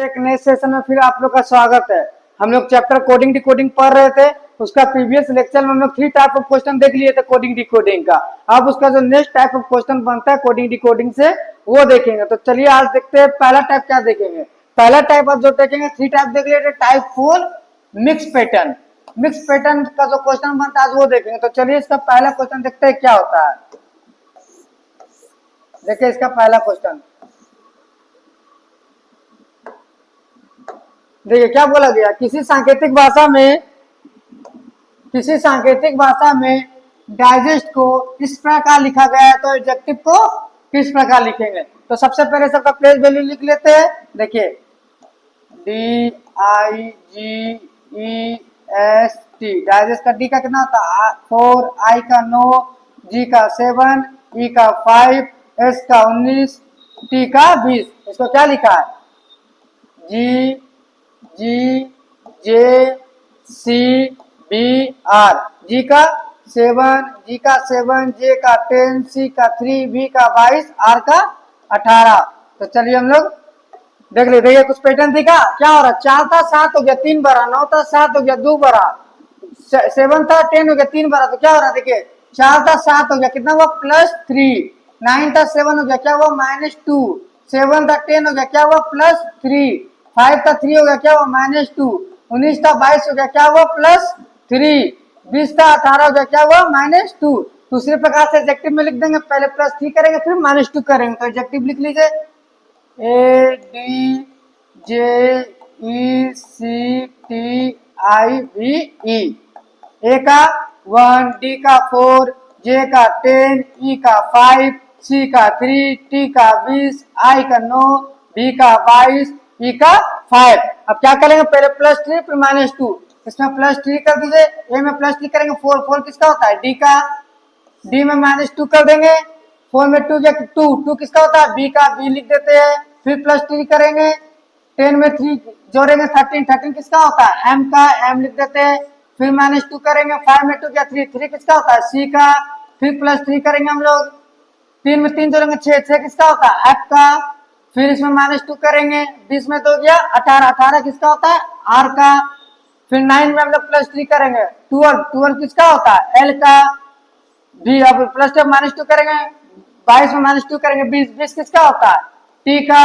एक नए सेशन में फिर आप लोग का स्वागत है। हम लोग चैप्टर कोडिंग डिकोडिंग पढ़ रहे थे। उसका प्रीवियस लेक्चर में हम लोग 3 टाइप ऑफ क्वेश्चन देख लिए थे कोडिंग डिकोडिंग का। अब उसका जो नेक्स्ट टाइप ऑफ क्वेश्चन बनता है कोडिंग डिकोडिंग से वो देखेंगे। तो चलिए आज देखते हैं पहला टाइप क्या देखेंगे। पहला टाइप आप जो देखेंगे 3 टाइप देख लिए थे। Type 4 mix pattern. Mix pattern का जो क्वेश्चन बनता है वो देखेंगे। तो चलिए इसका पहला क्वेश्चन देखते हैं क्या होता है। देखिए इसका पहला क्वेश्चन देखिए क्या बोला गया। किसी सांकेतिक भाषा में डाइजेस्ट को इस प्रकार लिखा गया है तो एडजेक्टिव को किस प्रकार लिखेंगे। तो सबसे पहले सबका प्लेस वैल्यू लिख लेते हैं। देखिए DIGEST डाइजेस्ट का डी का कितना होता है 4, आई का 9, जी का 7, ई का 5, एस का 19, टी का 20। इसको क्या लिखा है GGJCBR। जी का 7, जी का 7, जे का 10, सी का 3, बी का 22, आर का 18। तो चलिए हम लोग देख लेते हैं कुछ पैटर्न दिखा क्या हो रहा है। 4 था 7 हो गया 3 बड़ा, 9 था 7 हो गया 2 बड़ा, 7 था 10 हो गया 3 बड़ा। तो क्या हो रहा है देखिए 4 था 7 हो गया कितना हुआ +3, 9 था 7 हो गया क्या हुआ -2, 7 था 10 हो गया क्या हुआ +3, 5 था 3 हो गया क्या हुआ -2, 19 था 22 हो गया क्या हुआ +3, 20 था 18 हो गया क्या हुआ -2। दूसरे प्रकार से एडजेक्टिव में लिख देंगे। पहले +3 करेंगे फिर -2 करेंगे। तो एडजेक्टिव लिख लीजिए ADJECTIVE। ए का 1, डी का 4, जे का 10, ई का 5, सी का 3, टी का 20, आई का 9, बी का 22, ई का 5। अब क्या करेंगे पहले +3 फिर -2। इसमें +3 कर दीजिए। ए में +3 करेंगे 4, 4 किसका होता है डी का, डी में -2 कर देंगे। 4 में 2 गया 2, 2 किसका होता है बी का, बी लिख देते हैं। फिर +3 करेंगे। 10 में 3 जोड़ेंगे 13, 13 किसका होता है एम का, एम लिख देते हैं। फिर -2 करेंगे। 5 में 2 गया 3, 3 किसका होता है सी का। फिर +3 करेंगे हम लोग। 3 में 3 जोड़ेंगे 6, 6 किसका होता है एफ का। फिर इसमें -2 करेंगे। 20 में 2 गया 18, 18 किसका होता है आर का। फिर 9 में हम लोग +3 करेंगे 12, 12 किसका होता है एल का। भी अब +2 -2 करेंगे। 22 में -2 करेंगे 20, 20 किसका होता है टी का।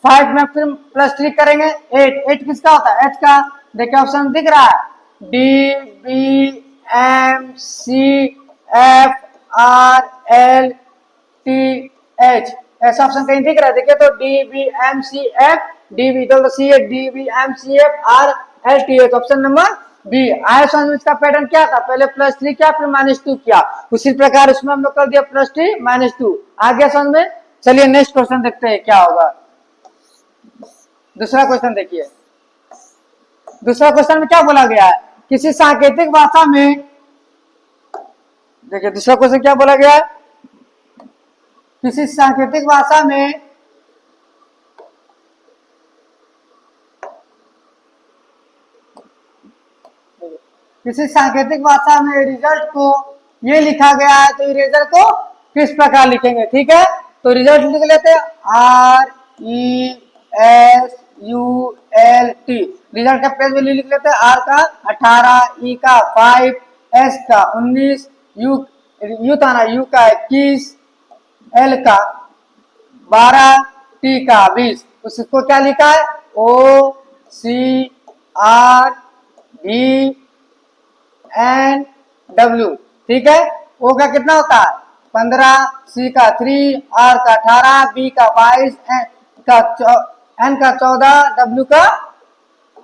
5 में फिर +3 करेंगे 8, 8 किसका होता है एच का। देखिए ऑप्शन दिख रहा है DBMCFRLTH। ऐसा ऑप्शन कहीं दिख रहा है। देखिए तो DBMCF ऑप्शन नंबर बी आया। समझ में इसका पैटर्न क्या था पहले +3 किया फिर -2 किया। उसी प्रकार उसमें हम लोग कर दिया +3 -2 आ गया समझ में। चलिए नेक्स्ट क्वेश्चन देखते हैं क्या होगा। दूसरा क्वेश्चन देखिए। दूसरा क्वेश्चन में क्या बोला गया है किसी सांकेतिक भाषा में। देखिए दूसरा क्वेश्चन क्या बोला गया है किसी सांकेतिक भाषा में रिजल्ट को ये लिखा गया है तो इरेजर को किस प्रकार लिखेंगे। ठीक है तो रिजल्ट लिख लेते हैं RESULT। रिजल्ट का प्लेस वैल्यू लिख लेते हैं। आर का 18, ई का 5, एस का 19, यू था ना यू का 21, एल का 12, टी का 20। उसको क्या लिखा है OCRBNW। ठीक है ओ का कितना होता है 15, सी का 3, आर का 18, बी का 22, एन का 14, डब्ल्यू का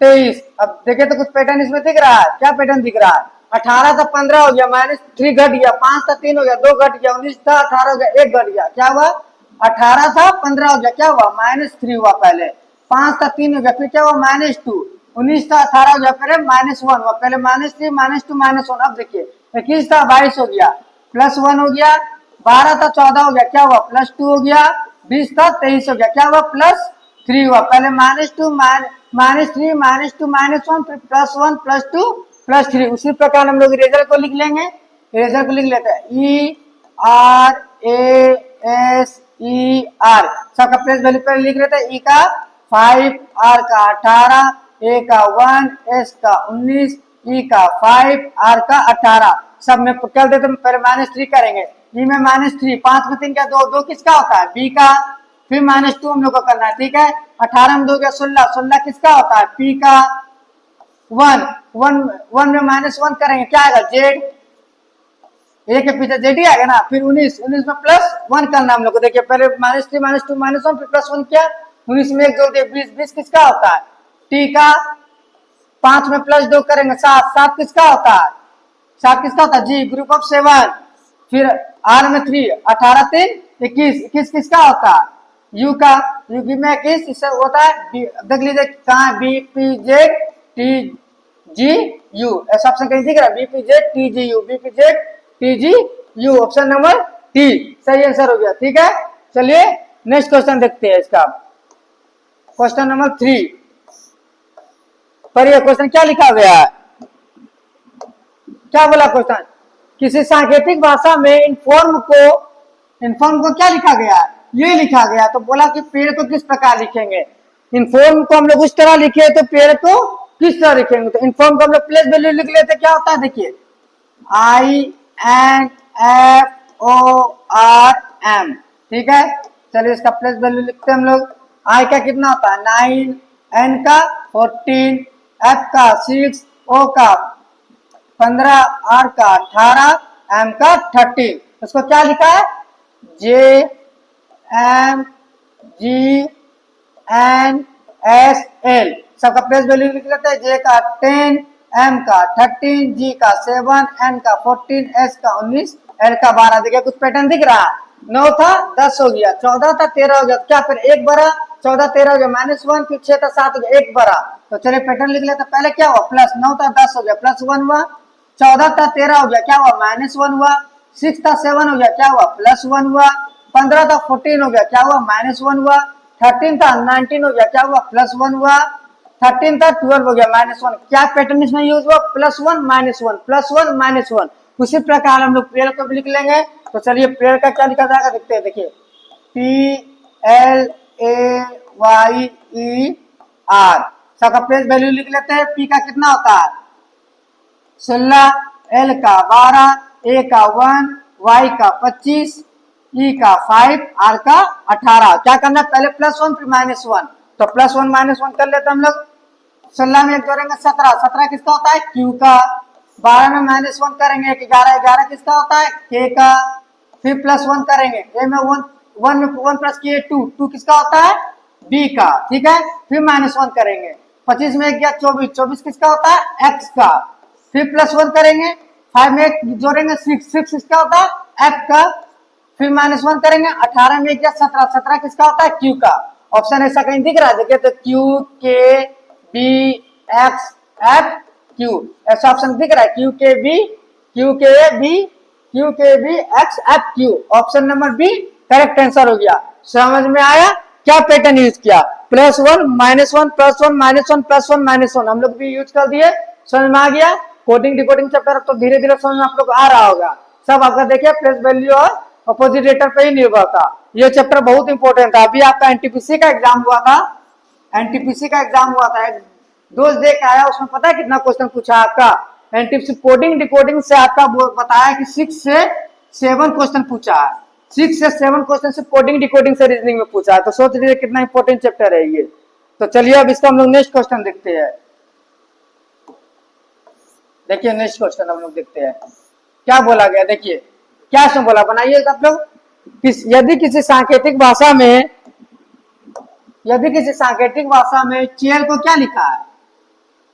23। अब देखे तो कुछ पैटर्न इसमें दिख रहा है। क्या पैटर्न दिख रहा है 18 था 15 हो गया -3 घट गया, 5 था 3 हो गया 2 घट गया, 19 था 18 हो गया 1 घट गया। क्या हुआ 18 था 15 हो गया क्या हुआ -3 हुआ पहले। 5 था 3 हो गया फिर क्या हुआ -2, 19 था 18 हो गया फिर -1 हुआ पहले -3 -2 -1। अब देखिए 21 था 22 हो गया +1 हो गया, 12 था 14 हो गया क्या हुआ +2 हो गया, 20 था 23 हो गया क्या हुआ +3 हुआ। पहले -2 -3 -2 -1 फिर +1 +2 +3। उसी प्रकार हम लोग इरेजर को लिख लेंगे। इरेजर को लिख लेते हैं ERASER। सबका प्लेस वैल्यू पर लिख लेते हैं। ई का 5, R का 18, A का 1, S का 19, E का 5, R का 18। सब में कर देते हैं, पहले -3 करेंगे। E में -3, 5 में 3 का 2, 2 किसका होता है? B का। फिर -2 हम लोग को करना है, ठीक है। 18 में 2 का 16, 16 किसका होता है? P का। 1 में -1 करेंगे, क्या आएगा? Z। ए के पीछे जेड ही आएगा ना। फिर 19 में +1 करना हम लोग को। देखिए पहले -3 -2 -1 फिर +1 किया। 19 में 1 जोड़ दिए 20, 20 किसका होता है? टी का। 5 में +2 करेंगे 7, 7 किसका होता है? 7 किसका होता है? जी, ग्रुप ऑफ 7। फिर आर में 3, 18 3 21, 21 किसका होता है? यू का। यू की में 21, इससे होता है देख लीजिए कहाँ? B P Z T G U. ऐसा ऑप्शन कहीं दिख रहा है? B P Z T G U, B P Z T G U, option number T सही आंसर हो गया, ठीक है। चलिए नेक्स्ट क्वेश्चन देखते हैं इसका। क्वेश्चन नंबर 3 पर यह क्वेश्चन क्या लिखा गया है? क्या बोला क्वेश्चन? किसी सांकेतिक भाषा में इनफॉर्म को क्या लिखा गया है? ये लिखा गया। तो बोला कि पेड़ को किस प्रकार लिखेंगे? इनफॉर्म को हम लोग उस तरह लिखे तो पेड़ को किस तरह लिखेंगे? तो इनफॉर्म को हम लोग प्लेस वैल्यू लिख लेते, क्या होता है? देखिए INFORM, ठीक है। चलिए इसका प्लेस वैल्यू लिखते हैं हम लोग। आई का कितना होता है? 9, एन का 14, एफ का 6, ओ का 15, आर का 18, एम का 30। उसको क्या लिखा है? JMGNSL। सबका प्लेस वैल्यू लिख लेते हैं। जे का 10, एम का 13, जी का 7, एन का 14, एस का 19, एल का 12। देखिए कुछ पैटर्न दिख रहा है। 9 था 10 हो गया, 14 था 13 हो गया, क्या फिर 1 बढ़ा, 14 13 हो गया, -1, फिर 6 था 7 हो गया, 1 बढ़ा। तो चलिए पैटर्न लिख लेते। पहले क्या हुआ? प्लस 9 था 10 हो गया, +1 हुआ। 14 था 13 हो गया, क्या हुआ? -1 हुआ। 6 था 7 हो गया, क्या हुआ? +1 हुआ। 15 था 14 हो गया, क्या हुआ? -1 हुआ। 13 था 19 हो गया, क्या हुआ? +1 हुआ। 13 था 12 हो गया, -1। क्या पैटर्न इसमें यूज हुआ? +1 -1 +1 -1। उसी प्रकार हम लोग पेड़ को भी लिख लेंगे। तो चलिए पेड़ का क्या लिखा जाएगा देखते हैं। देखिए PLAYER, सबका प्लेस वैल्यू लिख लेते हैं। P का कितना होता है? 16, L का 12, A का 1, Y का 25, E का 5, R का 18। क्या करना? पहले +1 फिर -1। तो +1 -1 कर लेते हम लोग। 16 में 1 जोड़ेंगे 17, 17 किसका होता है? Q का। 12 में -1 करेंगे 11, 11 किसका होता है? K का। फिर +1 करेंगे, A में 1 में 1 + K 2, 2 किसका होता है? B का, ठीक है। फिर -1 करेंगे। 25 में 1 गया 24, 24 किसका होता है? X का। फिर +1 करेंगे। 5 में 1 जोड़ेंगे 6, 6 किसका होता है? F का। फिर -1 करेंगे। 18 में 1 गया 17, 17 किसका होता है? Q का। ऑप्शन ऐसा कहीं दिख रहा है? देखिए तो Q K B X F Q, ऐसा ऑप्शन दिख रहा है? Q K B X F Q, option number B correct answer हो गया। समझ में आया क्या पैटर्न यूज किया? +1 -1 +1 -1 +1 -1 हम लोग भी यूज कर दिए। समझ में आ गया? कोडिंग डिकोडिंग चैप्टर तो धीरे धीरे समझ में आप लोग आ रहा होगा। सब आपका देखिए प्लेस वैल्यू और अपोजिटेटर पे ही निर्भर था। ये चैप्टर बहुत इंपॉर्टेंट था। अभी आपका एनटीपीसी का एग्जाम हुआ था। एनटीपीसी का एग्जाम हुआ था, दोस्त देख आया, उसमें पता है कितना क्वेश्चन पूछा आपका? एनटीपीसी कोडिंग डिकोडिंग से आपका बताया कि 6 से 7 क्वेश्चन पूछा है। 6 से 7 क्वेश्चन से कोडिंग डिकोडिंग से रीजनिंग में पूछा है। तो सोच लीजिए कितना इंपॉर्टेंट चैप्टर है ये। तो चलिए अब इसका हम लोग नेक्स्ट क्वेश्चन देखते हैं। देखिए नेक्स्ट क्वेश्चन हम लोग देखते हैं क्या बोला गया। देखिए क्या इसमें बोला, बनाइए आप लोग। यदि किसी सांकेतिक भाषा में चेयर को क्या लिखा है?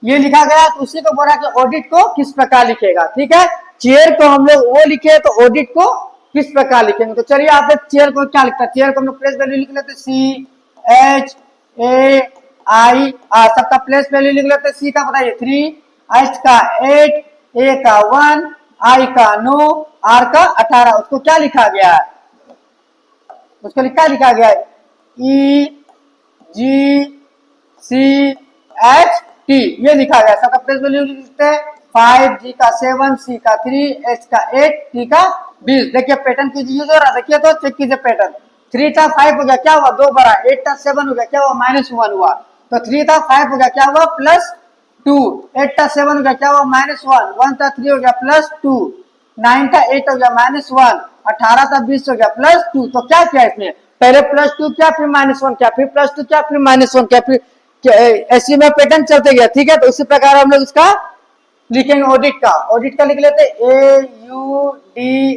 ये लिखा गया, तो उसी को बोला कि ऑडिट को किस प्रकार लिखेगा, ठीक है। चेयर को हम लोग वो लिखे तो ऑडिट को किस प्रकार लिखेंगे? तो चलिए आप चेयर को क्या लिखता है? चेयर को हम लोग प्लेस वैल्यू लिख लेते CHAI, सबका प्लेस वैल्यू लिख लेते। सी का बताइए 3, H का 8, A का 1, I का 9, R का 18। उसको क्या लिखा गया है? उसको क्या लिखा गया है? EGCHT, ये लिखा गया। सबका प्लेस वैल्यू लिखते हैं। 5, G का 7, C का 3, H का 8, T का 20। देखिए पैटर्न कीजिए जरा, देखिए तो चेक कीजिए पैटर्न। 3 था 5 हो गया, क्या हुआ 2 बड़ा, 8 था 7 हो गया, क्या हुआ -1 हुआ, तो 3 था 5 हो गया, क्या हुआ +2, 8 था 7 हो गया, क्या हुआ -1, 1 था 3 हो गया +2, 9 था 8 हो गया -1, 18 था 20 हो गया +2। तो क्या किया इसमें, पहले +2 किया, फिर -1 किया, फिर +2 किया, फिर -1 किया, फिर ऐसी में पैटर्न चलते गया। ठीक है, तो उसी प्रकार हम लोग इसका लिखेंगे ऑडिट का लिख लेते AUDIT।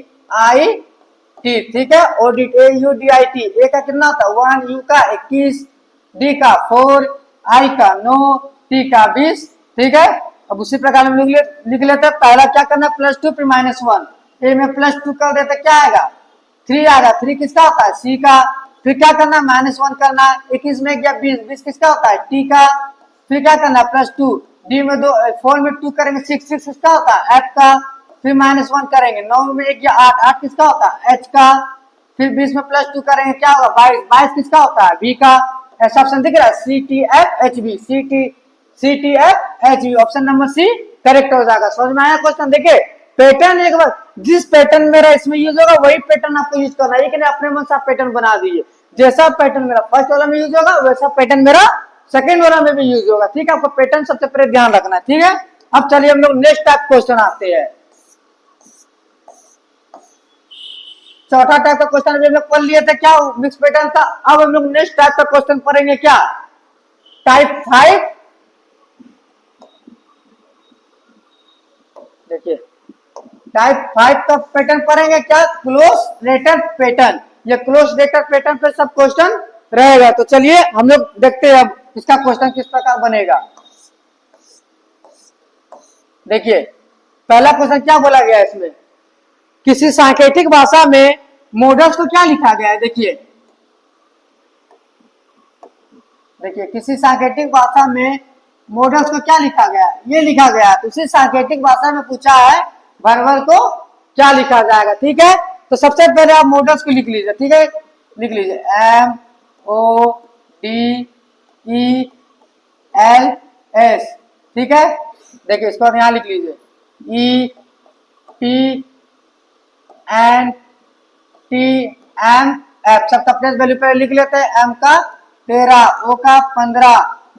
ठीक है, ऑडिट AUDIT। ए का कितना होता है 1, यू का 21, डी का 4, आई का 9, टी का 20। ठीक है, अब उसी प्रकार हम लिख लेते हैं, पहला क्या करना +2 फिर -1, ए में +2 कर देते क्या आएगा 3 आएगा, 3 किसका होता है सी का, फिर क्या करना -1 करना, 21 में गया 20, 20 किसका होता है टी का, फिर क्या करना +2, डी में 2, 4 में 2 करेंगे 6, 6 किसका होता है एफ का, फिर -1 करेंगे, 9 में 1 गया 8, 8 किसका होता है एच का, फिर 20 में +2 करेंगे क्या होगा 22, 22 किसका होता है बी का। ऐसा ऑप्शन दिख रहा है CTFHB, CTFHB, option number C correct हो जाएगा। समझ में आया क्वेश्चन। देखिए पैटर्न एक बार जिस पैटर्न मेरा इसमें यूज होगा वही पैटर्न आपको यूज करना है, कि नहीं अपने मन से आप पैटर्न बना दीजिए, जैसा पैटर्न मेरा फर्स्ट वाला में यूज होगा वैसा पैटर्न मेरा सेकंड वाला में भी यूज होगा। ठीक है, आपको पैटर्न सबसे पहले ध्यान रखना है। ठीक है, अब चलिए हम लोग नेक्स्ट टाइप क्वेश्चन आते हैं। चौथा टाइप का क्वेश्चन अभी हम लोग पढ़ लिए थे, क्या मिक्स पैटर्न था। अब हम लोग नेक्स्ट टाइप का क्वेश्चन पढ़ेंगे, क्या टाइप 5। देखिए टाइप 5 का पैटर्न पढ़ेंगे, क्या क्लोज रेटेड पैटर्न। ये क्लोज रेटेड पैटर्न पे सब क्वेश्चन रहेगा। तो चलिए हम लोग देखते हैं अब इसका क्वेश्चन किस प्रकार बनेगा। देखिए पहला क्वेश्चन क्या बोला गया है इसमें, किसी सांकेतिक भाषा में मॉडल्स को क्या लिखा गया है। देखिए किसी सांकेतिक भाषा में मॉडल्स को क्या लिखा गया है, ये लिखा गया है। तो उसी सांकेतिक भाषा में पूछा है वर्बल को क्या लिखा जाएगा। ठीक है, तो सबसे पहले आप मॉडल्स को लिख लीजिए। ठीक है, लिख लीजिए MODELS। ठीक है, देखिए इसको आप यहां लिख लीजिए EPNTMF। सबका प्लेस वैल्यू पे लिख लेते हैं। M का 13, O का 15,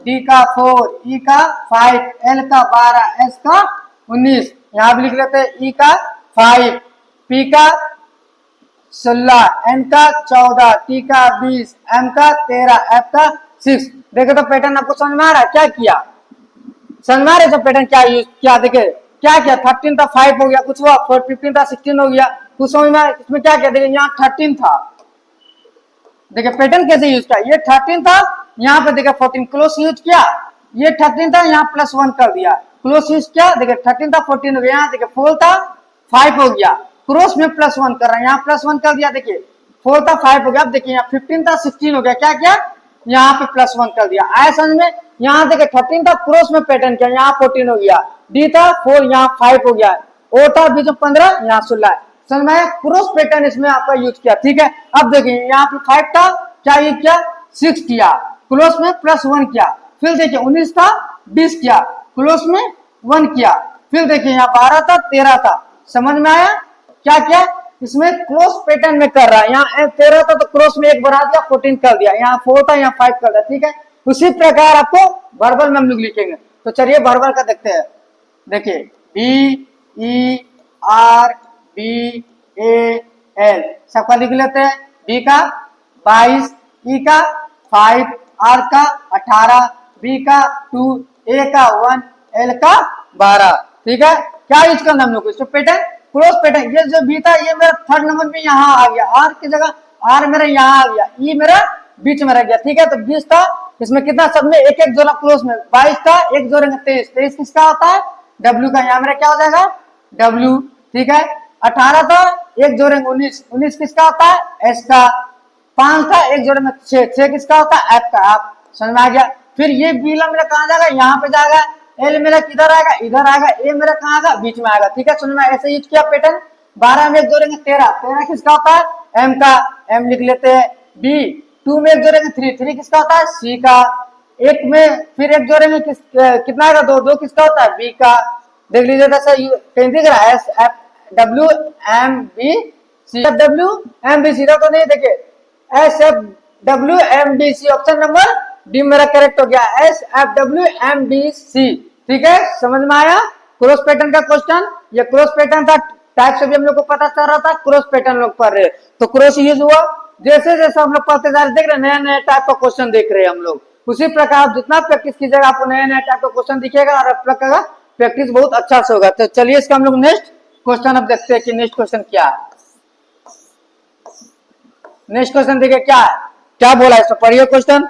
D का 4, E का 5, L का 12, S का 19। यहां भी लिख लेते हैं E का 5, P का 16, N का 14, T का 20, M का 13, F का 6। देखो तो पैटर्न आपको समझ में आ रहा है, क्या किया समझ में आ रहा है। पैटर्न क्या यूज किया, देखिए क्या किया 13 था 5 हो गया, कुछ हुआ 15 था 16 हो गया, कुछ समझ में इसमें क्या किया। देखिए यहाँ 13 था, देखिए पैटर्न कैसे यूज किया, ये 13 था यहाँ पे देखिए 14 क्लोज यूज किया, ये 13 था यहाँ +1 कर दिया, क्लोज यूज किया, देखिए 13 था 14 हो गया, यहाँ देखिए 4 था 5 हो गया, क्रॉस में +1 कर रहा है, यहाँ +1 कर दिया, देखिए 4 था 5 हो गया। अब देखिए यहाँ 15 था 16 हो गया, क्या किया यहाँ पे +1 कर दिया। आया समझ में। यहाँ देखिए 13 था क्रॉस में पैटर्न किया, यहाँ 14 हो गया, डी था 4 यहाँ 5 हो गया, ओ था बीच में 15 यहाँ 16। समझ में आया, क्रॉस पैटर्न इसमें आपका यूज किया। ठीक है, अब देखिए यहाँ पे 5 था, क्या यूज किया 6 किया, क्लोज में +1 किया, फिर देखिए 19 था 20 किया, क्लोज में 1 किया, फिर देखिए यहाँ 12 था 13 था। समझ में आया, क्या किया इसमें क्रोस पैटर्न में कर रहा है। यहाँ 13 था तो क्रॉस में 1 बढ़ा दिया 14 कर दिया, यहाँ 4 था यहाँ 5 कर दिया। ठीक है, उसी प्रकार आपको वर्बल में हम लोग लिखेंगे। तो चलिए वर्बल का देखते हैं। देखिए BERBAL सबका लिख लेते हैं। बी का 22, ई का 5, आर का 18, बी का 2, ए का 1, एल का 12। ठीक है, क्या यूज करना हम लोग इसको पैटर्न क्रॉस पैटर्न। ये जो बी था ये मेरा थर्ड नंबर में यहाँ आ गया, आर की जगह आर मेरा यहाँ आ गया, ई मेरा बीच में रह गया। ठीक है, तो 20 था, इसमें कितना सब में एक एक जोड़ा क्लोज में 22 था, एक जोड़ेंगे 23, 23 किसका होता है डब्ल्यू का, यहाँ मेरा क्या हो जाएगा डब्ल्यू। ठीक है, 18 था एक जोड़ेंगे 19, 19 किसका होता है एस का, 5 था एक जोड़े में 6, 6 किसका होता है एफ का। आप समझ में आ गया। फिर ये बीला मेरा कहाँ जाएगा यहाँ पे जाएगा, एल मेरा किधर आएगा इधर आएगा, ए मेरा कहाँ आएगा बीच में आएगा। ठीक है, समझ में ऐसे यूज किया पैटर्न। 12 में एक जोड़ेंगे 13, 13 किसका होता है एम का, एम लिख लेते हैं। बी 2 में एक जोड़ेंगे 3, 3 किसका होता है सी का, 1 में फिर एक जोड़ेंगे कितना आएगा 2, 2 किसका होता है बी का। देख लीजिए कहीं दिख रहा है S F W M B C, W M B C तो नहीं, देखिए SFWMDC, ऑप्शन नंबर डी मेरा करेक्ट हो गया, SFWMDC। ठीक है, समझ में आया? क्रॉस पैटर्न का क्वेश्चन, ये क्रॉस पैटर्न था, टाइप से भी हम लोग को पता चल रहा था, क्रॉस पैटर्न लोग पढ़ रहे, तो क्रॉस यूज हुआ। जैसे जैसे हम लोग पढ़ते जा रहे, देख रहे नया नया टाइप का क्वेश्चन देख रहे हैं हम लोग, उसी प्रकार जितना प्रैक्टिस कीजिएगा आपको नया नया टाइप का क्वेश्चन दिखेगा और आप लोग का प्रैक्टिस बहुत अच्छा से होगा। तो चलिए इसका हम लोग नेक्स्ट क्वेश्चन अब देखते हैं कि नेक्स्ट क्वेश्चन क्या है। नेक्स्ट क्वेश्चन देखिए क्या है, क्या बोला है, इसको पढ़िए क्वेश्चन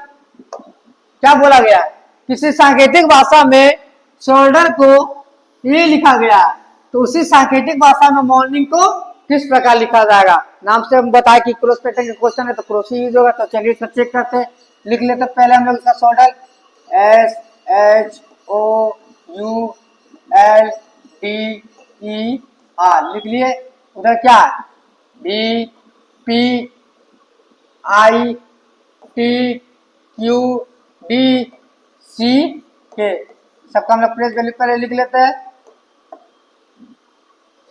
क्या बोला गया है। किसी सांकेतिक भाषा में शोल्डर को ये लिखा गया है, तो उसी सांकेतिक भाषा में मॉर्निंग को किस प्रकार लिखा जाएगा। नाम से हम बताए कि क्रॉस पैटर्न का क्वेश्चन है तो क्रॉस ही यूज होगा। तो चलिए इसको चेक करते हैं, लिख लेते हैं। पहले हम लोग इसका शोल्डर SHOULDER लिख लिए। उधर क्या है, BPITQDCK, सबका हम लोग प्रेस वैल्यू पहले लिख लेते हैं।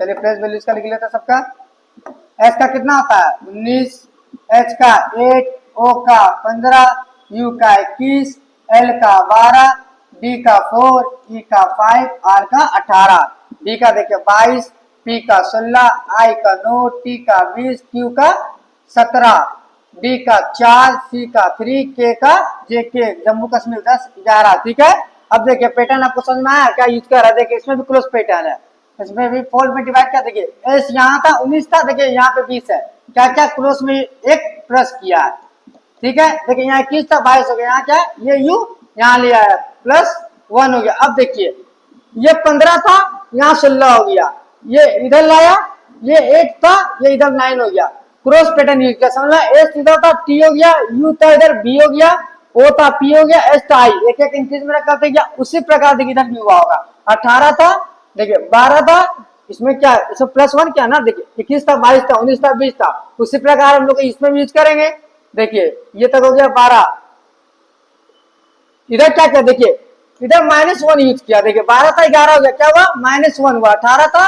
चलिए प्रेस वैल्यू इसका लिख लेते हैं सबका। एस का कितना होता है 19, एच का 8, ओ का 15, यू का 21, एल का 12, डी का 4, ई का 5, आर का 18, डी का देखिए 22, पी का 16, आई का 9, टी का 20, क्यू का 17, डी का 4, सी का 3, के का जेके जम्मू कश्मीर 10, 11। ठीक है, अब देखिए पैटर्न आपको समझ में आया क्या यूज कर रहा है। देखिए इसमें भी क्लोज पैटर्न है, इसमें भी फोल्ड में डिवाइड क्या, देखिए एस यहाँ था 19 था, देखिए यहाँ पे 20 है, क्या क्या क्लोज में एक प्लस किया है। ठीक है, देखिए यहाँ 21 था 22 हो गया, यहाँ क्या ये यू यहाँ ले आया +1 हो गया। अब देखिए ये 15 था यहाँ 16 हो गया, ये इधर लाया, ये 8 था ये इधर 9 हो गया। क्रॉस पैटर्न यूज किया, समझ में। एस इधर था टी हो गया, यू था इधर बी हो गया, ओ था पी हो गया, एस था आई, एक एक इंक्रीज में करते गया। उसी प्रकार देखिए इधर भी हुआ होगा। 18 था देखिए 12 था, इसमें क्या इसमें +1 क्या ना, देखिए 21 था 22 था 19 था 20 था। उसी प्रकार हम लोग इसमें भी यूज करेंगे। देखिए ये तक हो गया 12, इधर क्या किया देखिए इधर -1 यूज किया। देखिए 12 था 11 हो गया, क्या हुआ -1 हुआ। 18 था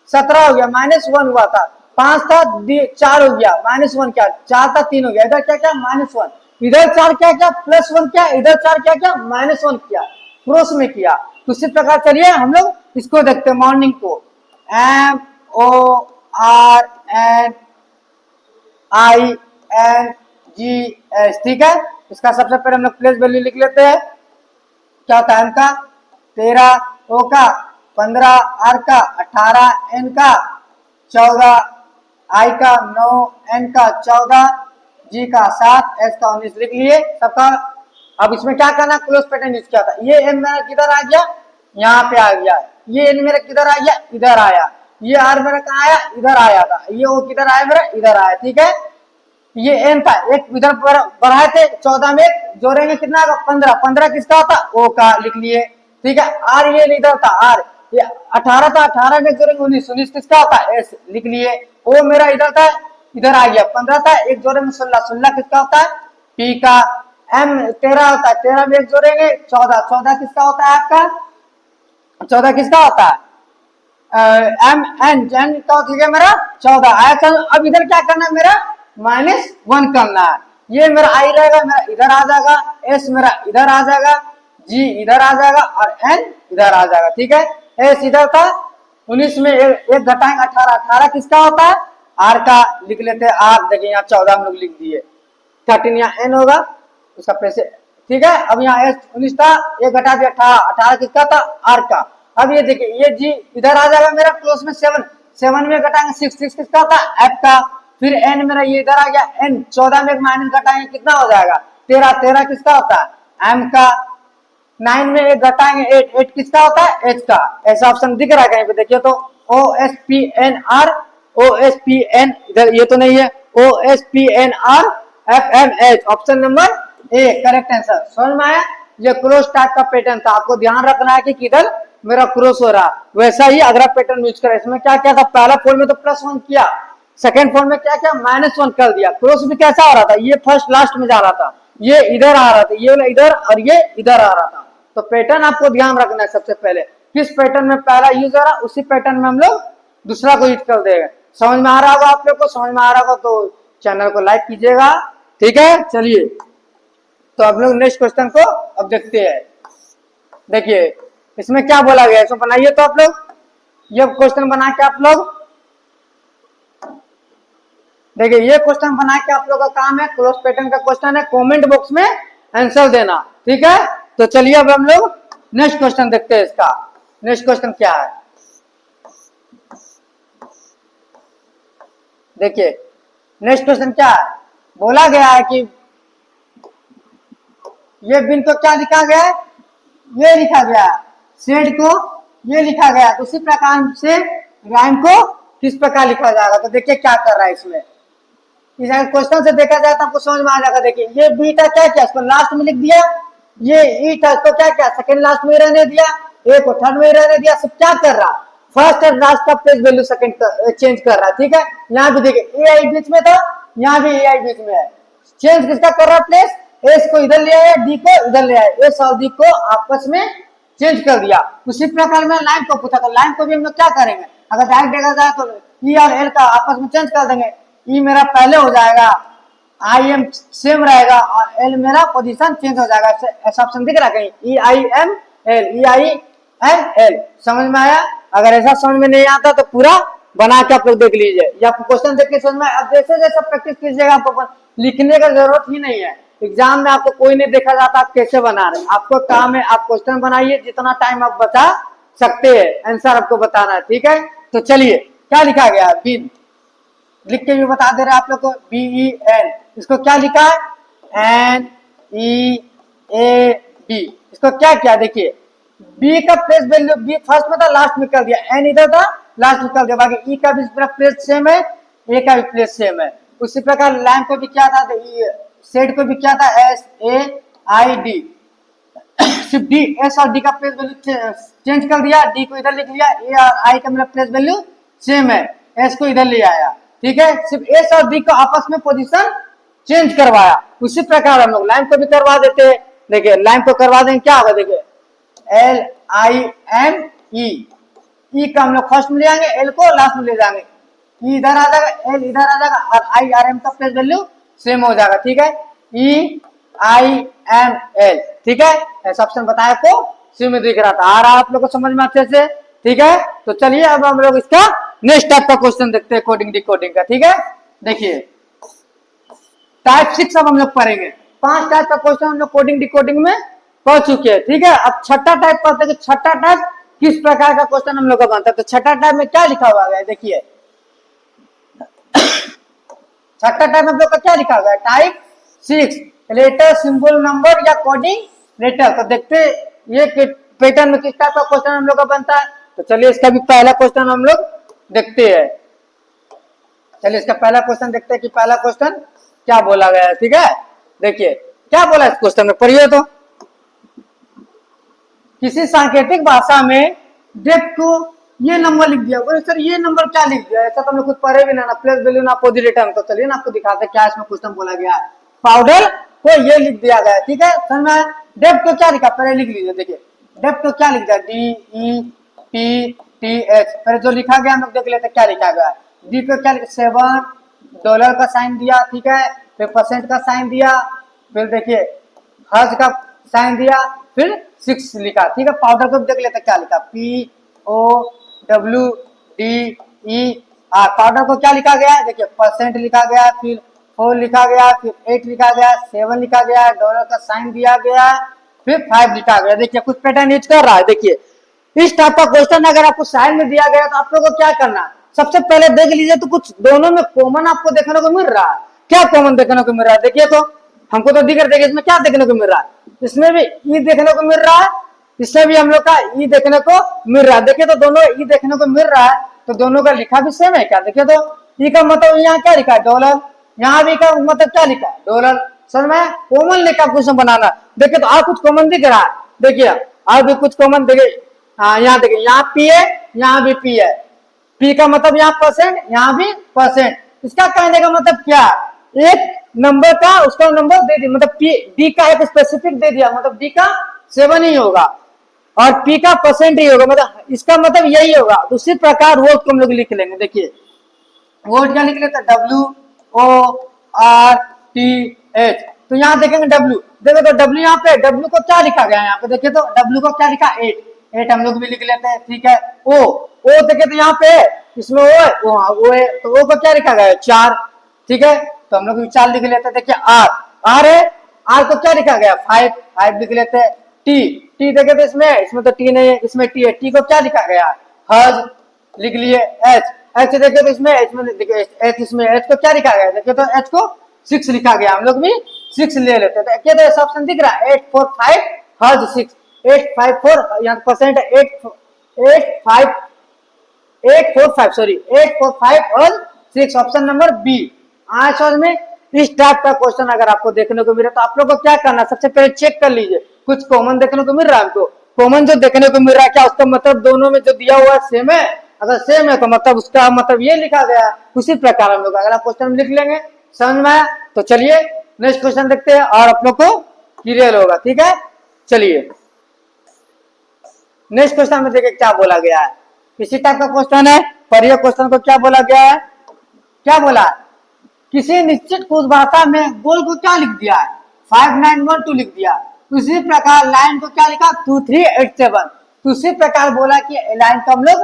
17 हो गया, -1 हुआ था। 5 था 4 हो गया, -1 क्या, 4 था 3 हो गया, इधर क्या क्या -1, इधर 4 क्या क्या +1 क्या, इधर 4 क्या क्या -1 किया, क्रॉस में किया। तो इसी प्रकार चलिए हम लोग इसको देखते हैं मॉर्निंग को, MORNINGS। ठीक है, इसका सबसे पहले हम लोग प्लेस वैल्यू लिख लेते हैं। क्या होता है का 13, ओ का 15, आर का 18, एन का 14, आई का 9, एन का 14, जी का 7, एस का 19 लिख लिए सबका। अब इसमें क्या करना, क्लोज पैटर्न यूज किया था। ये एन मेरा किधर आ गया, यहाँ पे आ गया। ये एन मेरा किधर आ गया, इधर आया। ये आर मेरा कहाँ आया, इधर आया था। ये ओ किधर आया मेरा, इधर आया। ठीक है, ये एन था, एक इधर बढ़ाए थे 14 में जोड़ेंगे कितना आएगा 15, 15 किसका होता ओ का लिख लिए। ठीक है, आर ये इधर था, आर ये 18 था, 18 में जोड़ेंगे 19, 19 किसका होता एस लिख लिए। ओ मेरा इधर था, इधर आ गया। 15 था, एक जोड़ेंगे 16, 16 किसका होता है पी का। एम 13 होता है, 13 में एक जोड़ेंगे 14, 14 किसका होता है आपका, 14 किसका होता है एम एन एन का ठीक है मेरा 14 आया। चलो अब इधर क्या करना है मेरा -1 करना है। ये मेरा आई रहेगा, मेरा इधर आ जाएगा, एस मेरा इधर आ जाएगा, जी इधर आ जाएगा और एन इधर आ जाएगा। ठीक है, एस इधर था 19 में एक घटाएंगे 18, 18 किसका होता है आर का लिख लेते हैं। आर देखिए यहाँ 14 हम लोग लिख दिए, 13 यहाँ एन होगा उसका पैसे। ठीक है, अब यहाँ एस 19 था, एक घटा दिया 18, 18 किसका था आर का। अब ये देखिए ये जी इधर आ जाएगा मेरा क्लोज में 7, 7 में घटाएंगे 6, 6 किसका था एफ का। फिर एन मेरा ये इधर आ गया एन, 14 में माइनस घटाएंगे कितना हो जाएगा 13, 13 किसका होता है एम का। 9 में एक घटाएंगे 8, 8 किसका होता है एच का। ऐसा ऑप्शन दिख रहा है कहीं पे देखिए तो OSPNR, OSPN इधर ये तो नहीं है, OSPNR FMH option number A correct answer. समझ में आया, ये क्रॉस टाइप का पैटर्न था, आपको ध्यान रखना है कि किधर मेरा क्रॉस हो रहा। वैसा ही अगला पैटर्न यूज करें। इसमें क्या क्या था, पहला फोल्ड में तो +1 किया, सेकंड फोल्ड में क्या क्या -1 कर दिया। क्रॉस भी कैसा हो रहा था, ये फर्स्ट लास्ट में जा रहा था, ये इधर आ रहा था, ये इधर और ये इधर आ रहा था। तो पैटर्न आपको ध्यान रखना है सबसे पहले, किस पैटर्न में पहला यूज हो रहा उसी पैटर्न में हम लोग दूसरा को यूज कर देंगे। समझ में आ रहा होगा आप लोग को, समझ में आ रहा होगा तो चैनल को लाइक कीजिएगा, ठीक है, चलिए तो आप लोग नेक्स्ट क्वेश्चन को अब देखते हैं। देखिए इसमें क्या बोला गया है, इसको बनाइए तो आप लोग, ये क्वेश्चन बना के आप लोग देखिए, ये क्वेश्चन बना के आप लोग का काम है, क्लोज पैटर्न का क्वेश्चन है, कमेंट बॉक्स में आंसर देना, ठीक है। तो चलिए अब हम लोग नेक्स्ट क्वेश्चन देखते हैं। इसका नेक्स्ट क्वेश्चन क्या है, देखिए नेक्स्ट क्वेश्चन क्या है, बोला गया है कि ये बिन को क्या लिखा गया है, ये लिखा गया है, सेड को ये लिखा गया, तो उसी प्रकार से राइम को किस प्रकार लिखा जाएगा। तो देखिए क्या कर रहा है इसमें, इस क्वेश्चन से देखा जाए तो आपको समझ में आ जाएगा। देखिए ये बी था, क्या क्या इसको लास्ट में लिख दिया, ये ई था, इसको क्या क्या सेकंड लास्ट में रहने दिया, ए को थर्ड में रहने दिया। सब क्या कर रहा, फर्स्ट एंड लास्ट का प्लेस वैल्यू सेकंड चेंज कर रहा है, ठीक है। यहाँ भी देखिए ए आई बीच में था, यहाँ भी ए आई बीच में है, चेंज किसका कर रहा है प्लेस, एस को इधर ले आया, डी को इधर ले आया, एस और डी को आपस में चेंज कर दिया। उसी प्रकार में लाइन को पूछा, तो लाइन को भी हम लोग क्या करेंगे, अगर डायरेक्ट देखा जाए तो ई और एल का आपस में चेंज कर देंगे, ई मेरा पहले हो जाएगा, आई एम सेम रहेगा और एल मेरा पोजीशन चेंज हो जाएगा। ऐसा ऑप्शन दिख रहा है कहीं, E I M L, E I M L, समझ में आया। अगर ऐसा समझ में नहीं आता तो पूरा बना के आप लोग देख लीजिए, या आपको क्वेश्चन देख के समझ में। अब जैसे जैसे प्रैक्टिस कीजिएगा, आपको लिखने का जरूरत ही नहीं है, एग्जाम में आपको कोई नहीं देखा जाता आप कैसे बना रहे हैं, आपको काम है आप क्वेश्चन बनाइए, जितना टाइम आप बता सकते हैं आंसर आपको बताना है, ठीक है। तो चलिए क्या लिखा गया है, बिन लिख के भी बता दे रहे हैं आप लोग को, बी ई एन, इसको क्या लिखा है, एन ई ए बी, इसको क्या क्या देखिए, बी का प्लेस वैल्यू, बी फर्स्ट में था लास्ट में कर दिया, एन इधर था लास्ट में कर दिया, बाकी ई का भी प्लेस सेम है, ए का भी प्लेस सेम है। उसी प्रकार लाइन को भी क्या था, सेट को भी क्या था, एस ए आई डी, सिर्फ डी एस और डी का प्लेस वैल्यू चेंज कर दिया, डी को इधर लिख लिया, ए और आई का मेरा प्लेस वैल्यू सेम है, एस को इधर ले आया, ठीक है। सिर्फ एस और डी को आपस में पोजीशन चेंज करवाया। उसी प्रकार हम लोग लाइन को भी करवा देते हैं, देखिए लाइन को करवा देंगे, क्या होगा देखिए, एल आई एम ई, ई का हम लोग फर्स्ट में ले जाएंगे, एल को लास्ट में ले जाएंगे, ई इधर आ जाएगा, एल इधर आ जाएगा और आई आर एम का प्लेस वैल्यू सेम हो जाएगा, ठीक है, ई आई एम एल, ठीक है। ऐसा ऑप्शन बताया को सी में दिख रहा था, आ रहा आप लोग को समझ में अच्छे से, ठीक है। तो चलिए अब हम लोग इसका नेक्स्ट टाइप का क्वेश्चन देखते हैं, कोडिंग डिकोडिंग का, ठीक है। देखिए टाइप 6 अब हम लोग पढ़ेंगे, 5 टाइप का क्वेश्चन हम लोग कोडिंग डिकोडिंग में पढ़ चुके हैं, ठीक है। अब छठा टाइप पढ़ते हैं कि छठा टाइप किस प्रकार का क्वेश्चन हम लोग का बनता है। तो छठा टाइप में क्या लिखा हुआ है, देखिए छठा टाइप हम लोग का क्या लिखा हुआ है, टाइप 6 लेटर सिंबल नंबर या कोडिंग लेटर। तो देखते ये पैटर्न में किस टाइप का क्वेश्चन हम लोग का बनता है। तो चलिए इसका भी पहला क्वेश्चन हम लोग देखते हैं, चलिए इसका पहला क्वेश्चन देखते हैं कि पहला क्वेश्चन क्या बोला गया है, ठीक है। देखिए क्या बोला इस क्वेश्चन में, पढ़िए तो, किसी सांकेतिक भाषा में डेप्थ को ये नंबर लिख दिया, बोले सर ये नंबर क्या लिख दिया, ऐसा तो हम लोग कुछ पढ़े भी ना प्लेस वैल्यू ना अपोजिट रिटर्न। तो चलिए ना आपको दिखाते क्या इसमें क्वेश्चन बोला गया है, पाउडर को ये लिख दिया गया है, ठीक है। समझ में, डेप्थ को क्या लिखा, पहले लिख लीजिए, देखिए डेप्थ को क्या लिख दिया, D E P T H, पहले जो लिखा गया हम लोग देख लेते क्या लिखा गया है। डी पे क्या लिखा, $7 का साइन दिया, ठीक है, फिर परसेंट का साइन दिया, फिर देखिए हर्ज का साइन दिया, फिर 6 लिखा, ठीक है। पाउडर को देख लेते क्या लिखा, P O W D E R, powder को क्या लिखा गया है, देखिए परसेंट लिखा गया, फिर 4 लिखा गया, फिर 8 लिखा गया, 7 लिखा गया, डॉलर का साइन दिया गया, फिर 5 लिखा गया। देखिए कुछ पैटर्न यूज कर रहा है। देखिए इस टाइप का क्वेश्चन अगर आपको साइन में दिया गया तो आप लोगों को क्या करना, सबसे पहले देख लीजिए तो कुछ दोनों में कॉमन आपको देखने को मिल रहा है, क्या कॉमन देखने को मिल रहा है, देखिए तो हमको तो दिख रहा है, इसमें क्या देखने को मिल रहा है, इसमें भी ई देखने को मिल रहा है, इससे भी हम लोग का ई देखने को मिल रहा है। देखिए तो दोनों ई देखने को मिल रहा है, तो दोनों का लिखा भी सेम है क्या, देखिए तो ई का मतलब यहाँ क्या लिखा है, डॉलर, यहाँ भी का मतलब क्या लिखा है, डॉलर। सर में कॉमन लिखा क्वेश्चन बनाना, देखिए तो और कुछ कॉमन दिख रहा है, देखिए और भी कुछ कॉमन, देखिए हाँ यहाँ देखिए, यहाँ पी है, यहाँ भी पी है, पी का मतलब यहाँ परसेंट, यहाँ भी परसेंट। इसका कहने का मतलब क्या, एक नंबर का उसका नंबर दे दिया, मतलब पी डी का एक स्पेसिफिक दे दिया, मतलब डी का 7 ही होगा और पी का परसेंट ही होगा, मतलब इसका मतलब यही होगा। उसी प्रकार वोट को हम लोग लिख लेंगे, देखिए वोट क्या लिख लेते, W O R T H. तो यहाँ देखेंगे डब्ल्यू, देखो तो डब्ल्यू यहाँ पे, डब्ल्यू को क्या लिखा गया है यहाँ पे, देखिए तो डब्ल्यू को क्या लिखा, 8, 8 हम लोग भी लिख लेते हैं, ठीक है। ओ देखे तो यहाँ पे इसमें ओ है, ओ है, तो ओ को क्या लिखा गया है, 4, ठीक है। तो हम लोग भी 4 लिख लेते हैं। देखिए आर है, आर को क्या लिखा गया, 5, 5 लिख लेते हैं। टी देखे तो इसमें तो टी नहीं है, इसमें टी है, टी को क्या लिखा गया, हज, लिख लिए। एच देखे तो इसमें एच को क्या लिखा गया, देखे तो एच को 6 लिखा गया, हम लोग भी 6 ले लेते हैं। तो क्या ऑप्शन दिख रहा है, 8 4 5 हज 6, 8 5 4 यहाँ परसेंट 8 4 5 और 6, ऑप्शन नंबर बी। आज समझ में इस टाइप का क्वेश्चन अगर आपको देखने को मिले तो आप लोग को क्या करना, सबसे पहले चेक कर लीजिए कुछ कॉमन देखने को मिल रहा है आपको, कॉमन जो देखने को मिल रहा है क्या उसका मतलब दोनों में जो दिया हुआ है सेम है, अगर सेम है तो मतलब उसका मतलब ये लिखा गया, उसी प्रकार हम लोग अगर आप क्वेश्चन लिख लेंगे, समझ में आया। तो चलिए नेक्स्ट क्वेश्चन देखते हैं और आप लोग को क्लियर होगा, ठीक है। चलिए नेक्स्ट क्वेश्चन में देखिए क्या बोला गया है, इसी टाइप का क्वेश्चन है, पर यह क्वेश्चन को क्या बोला गया है, क्या बोला, किसी निश्चित कुछ भाषा में गोल को क्या लिख दिया है, 5912 लिख दिया। उसी प्रकार लाइन को क्या लिखा, 2387। तो उसी प्रकार बोला कि लाइन को हम लोग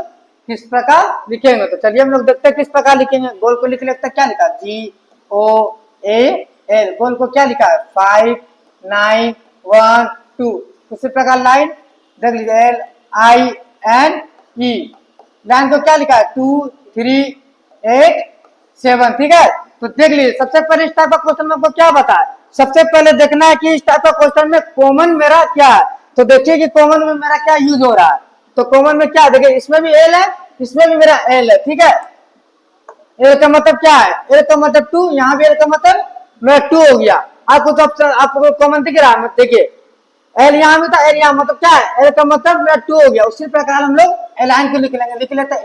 किस प्रकार लिखेंगे, तो चलिए हम लोग देखते हैं किस प्रकार लिखेंगे। गोल को लिख लेते हैं, क्या लिखा, GOAL, गोल को क्या लिखा है, 5912। उसी प्रकार लाइन देख लीजिए, LINE, लाइन को क्या लिखा है, 2387, ठीक है। तो देख लीजिए सबसे पहले इस टाइप का क्वेश्चन में आपको क्या बताया, सबसे पहले देखना है कि इस टाइप का क्वेश्चन में कॉमन मेरा क्या है। तो देखिए कि कॉमन में मेरा क्या यूज हो रहा है, तो कॉमन में क्या, देखिए इसमें भी एल है, इसमें भी मेरा एल है, ठीक है। एल का मतलब क्या है, एल का मतलब 2, यहाँ भी एल का मतलब मेरा 2 हो गया। आपको तो आपको कॉमन दिख रहा है, देखिए एल यहाँ में था, एल यहाँ मतलब क्या है, एल का मतलब मेरा 2 हो गया। उसी प्रकार हम लोग एलाइन को लिख लेंगे, लिख लेते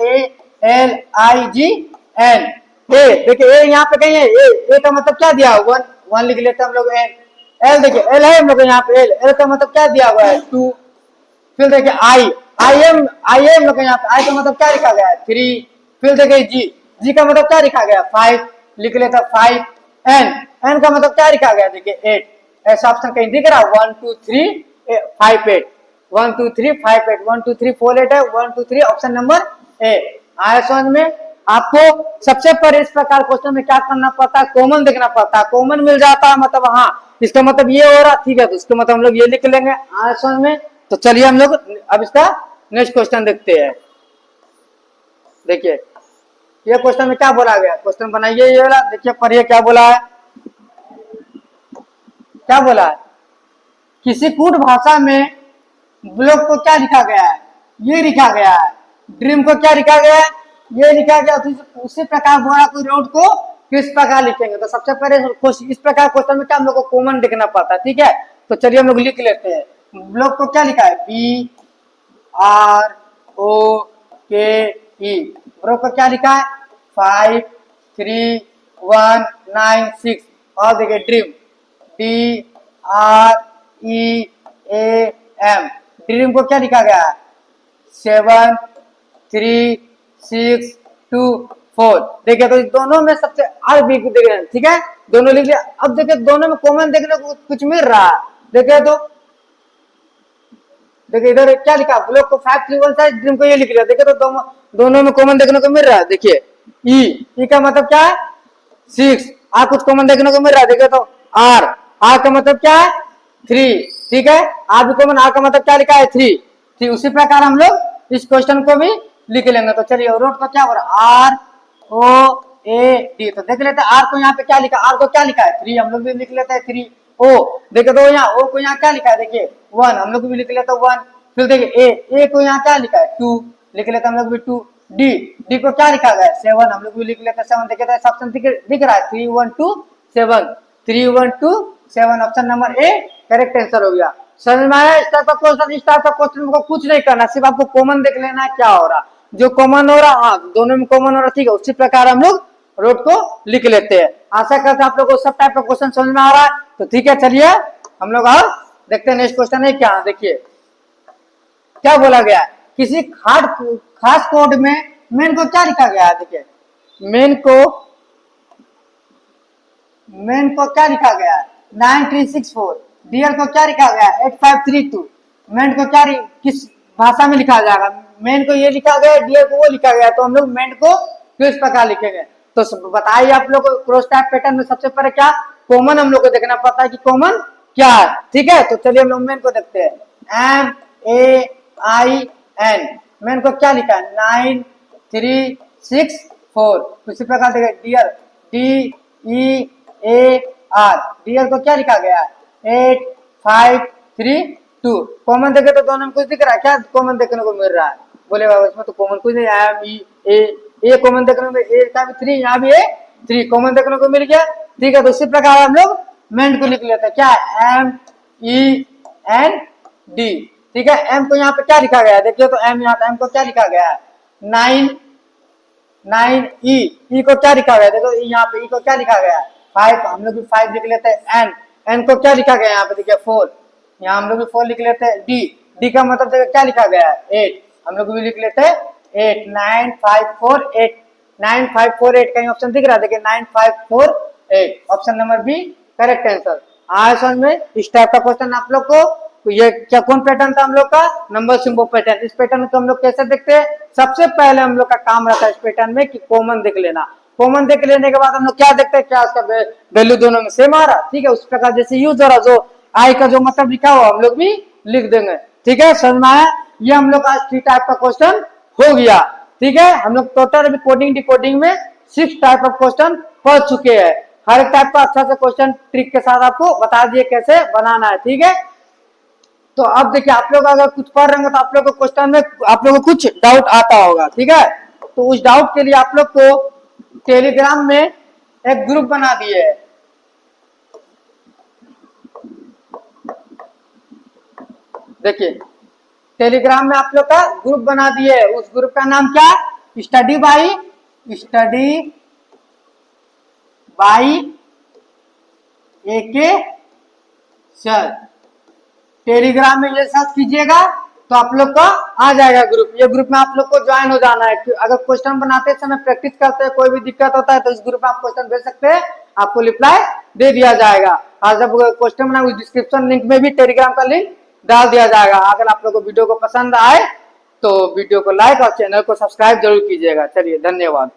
ALIGN। ए देखिए ए यहाँ पे कहीं है, ए का मतलब क्या दिया हुआ, 1 लिख लेते हम लोग। एल देखिए एल है हम लोग यहाँ पे, एल का मतलब क्या दिया हुआ है, 2। फिर देखिए आई एम लोग यहाँ पे, आई का मतलब क्या लिखा गया है, 3। फिर देखिए जी का मतलब क्या लिखा गया, 5, लिख लेता 5। एन का मतलब क्या लिखा गया, देखिए 8। ऐसा ऑप्शन कहीं दिख रहा है, 1 2 3 5 8, 1 2 3 5 8, 1 2 3 4 8 है, 1 2 3 ऑप्शन नंबर ए। आया समझ में। आपको सबसे पहले इस प्रकार क्वेश्चन में क्या करना पड़ता है, कॉमन देखना पड़ता है, कॉमन मिल जाता है मतलब हाँ इसका मतलब ये हो रहा, ठीक है, तो इसका मतलब हम लोग ये लिख लेंगे। आया समझ में। तो चलिए हम लोग अब इसका नेक्स्ट क्वेश्चन देखते हैं। देखिए ये क्वेश्चन में क्या बोला गया, क्वेश्चन बनाइए ये वाला, देखिए पढ़िए क्या बोला है, क्या बोला है, किसी कूट भाषा में ब्लॉक को क्या लिखा गया है, ये लिखा गया है। ड्रीम को क्या लिखा गया है, ये लिखा गया। उसी प्रकार बोला कोई रोड को किस प्रकार लिखेंगे, तो सबसे पहले इस प्रकार क्वेश्चन में क्या हम लोग को कॉमन देखना पड़ता है, ठीक है। तो चलिए हम लोग लिख लेते हैं, ब्लॉक को क्या लिखा है, BROKE। ब्लॉक को क्या लिखा है, 53196। और देखिए ड्रीम, DREAM, ड्रीम को क्या लिखा गया है, 73624। देखिए तो दोनों में सबसे देख रहे हैं, ठीक है, दोनों लिख लिया। अब देखिए दोनों में कॉमन देखने को कुछ मिल रहा है, देखिए तो देखिए इधर क्या लिखा, ब्लॉक को 531 ड्रीम को ये लिख लिया। देखिए तो दोनों में कॉमन देखने को मिल रहा है। देखिए ई का मतलब क्या है, 6। कुछ कॉमन देखने को मिल रहा है, देखिए तो आर का मतलब क्या है, 3, ठीक है। भी कॉमन, आर का मतलब क्या लिखा है, 3, ठीक। उसी प्रकार हम लोग इस क्वेश्चन को भी लिख लेंगे। तो चलिए रोड को क्या हो रहा है, ROAD। तो देख लेते हैं आर को यहाँ पे क्या लिखा, आर को क्या लिखा है, 3, हम लोग भी लिख लेते हैं 3। ओ देखिए तो यहाँ ओ को यहाँ क्या लिखा है, देखिए 1, हम लोग भी लिख लेते हैं 1। फिर देखिए ए को यहाँ क्या लिखा है, 2, लिख लेते हैं हम लोग भी 2। डी को क्या लिखा गया है, 7, हम लोग भी लिख लेते हैं 7। देखिए तो ऑप्शन दिख रहा है, 3127, 3127 option number A correct answer हो गया। समझ में आया। इस टाइप का क्वेश्चन को कुछ नहीं करना, सिर्फ आपको कॉमन देख लेना है क्या हो रहा, जो कॉमन हो रहा, हाँ दोनों में कॉमन हो रहा, ठीक है। उसी प्रकार हम लोग रोड को लिख लेते हैं। आशा करते हैं आप लोगों को सब टाइप का क्वेश्चन समझ में आ रहा है। तो ठीक है चलिए हम लोग और देखते हैं नेक्स्ट क्वेश्चन है क्या। देखिए क्या बोला गया है, किसी खास कोड में मेन को क्या लिखा गया है। देखिए मेन को मेन को क्या लिखा गया है 9364, डियर को क्या लिखा गया है 8532। मेन को क्या किस भाषा में लिखा जाएगा, मेन को ये लिखा गया है, डियर को वो लिखा गया है, तो हम लोग मेन को किस प्रकार लिखेंगे। तो बताइए आप लोग को क्रॉस टाइप पैटर्न में सबसे पहले क्या कॉमन हम लोग को देखना पड़ता है कि कॉमन क्या है। ठीक है, तो चलिए हम लोग मेन को देखते हैं। MAIN, मेन को क्या लिखा है 9364। उसी प्रकार देखिए डियर DEAR, डियर को क्या लिखा गया है 8532। कॉमन देखे तो दोनों में कुछ दिख रहा है क्या, कॉमन देखने को मिल रहा है, बोले बाबा इसमें तो कॉमन कुछ नहीं है। ए कॉमन देखने को, ए का भी 3, यहाँ भी 3 कॉमन देखने को मिल गया। ठीक है, तो इसी प्रकार हम लोग मेन को लिख लेते हैं क्या MEND। ठीक है, एम को यहाँ पे क्या लिखा गया है देखिए, तो एम यहाँ पे एम को क्या लिखा गया है 9 ई को क्या लिखा गया है देखो, यहाँ पे ई को क्या लिखा गया है 5, हम लोग भी 5 लिख लेते हैं। एन को क्या लिखा गया है यहाँ पे देखिए 4, यहाँ हम लोग भी 4 लिख लेते हैं। डी का मतलब देखिए क्या लिखा गया है 8, हम लोग भी लिख लेते हैं 8। 9548, 9548 कहीं ऑप्शन दिख रहा है देखिए 9548, option number B correct answer. आज समझ में इस टाइप का क्वेश्चन आप लोग को, तो ये क्या कौन पैटर्न था हम लोग का नंबर सिंबल पैटर्न। इस पैटर्न को हम लोग कैसे देखते हैं, सबसे पहले हम लोग का काम रहता है इस पैटर्न में कि कॉमन देख लेना। कॉमन देख लेने के बाद हम लोग क्या देखते हैं, क्या उसका वैल्यू दोनों में सेम आ रहा। ठीक है, उस प्रकार जैसे यूज हो रहा, जो आई का जो मतलब लिखा हुआ हम लोग भी लिख देंगे। ठीक है, समझ में आया। ये हम लोग आज 3 टाइप का क्वेश्चन हो गया। ठीक है, हम लोग टोटल कोडिंग डिकोडिंग में 6 टाइप ऑफ क्वेश्चन पढ़ चुके हैं। हर एक टाइप का अच्छा से क्वेश्चन ट्रिक के साथ आपको बता दिए कैसे बनाना है। ठीक है, तो अब देखिए आप लोग अगर कुछ पढ़ रहे हैं तो आप लोग को क्वेश्चन में आप लोग को कुछ डाउट आता होगा। ठीक है, तो उस डाउट के लिए आप लोग को टेलीग्राम में एक ग्रुप बना दिए है। देखिए टेलीग्राम में आप लोग का ग्रुप बना दिए है, उस ग्रुप का नाम क्या, study by AK sir. Telegram में ये सर्च कीजिएगा तो आप लोग का आ जाएगा ग्रुप। ये ग्रुप में आप लोग को ज्वाइन हो जाना है। अगर क्वेश्चन बनाते समय प्रैक्टिस करते हैं, कोई भी दिक्कत होता है तो इस ग्रुप में आप क्वेश्चन भेज सकते हैं, आपको रिप्लाई दे दिया जाएगा। और जब क्वेश्चन बना उस डिस्क्रिप्शन लिंक में भी टेलीग्राम का लिंक डाल दिया जाएगा। अगर आप लोग को वीडियो को पसंद आए तो वीडियो को लाइक और चैनल को सब्सक्राइब जरूर कीजिएगा। चलिए धन्यवाद।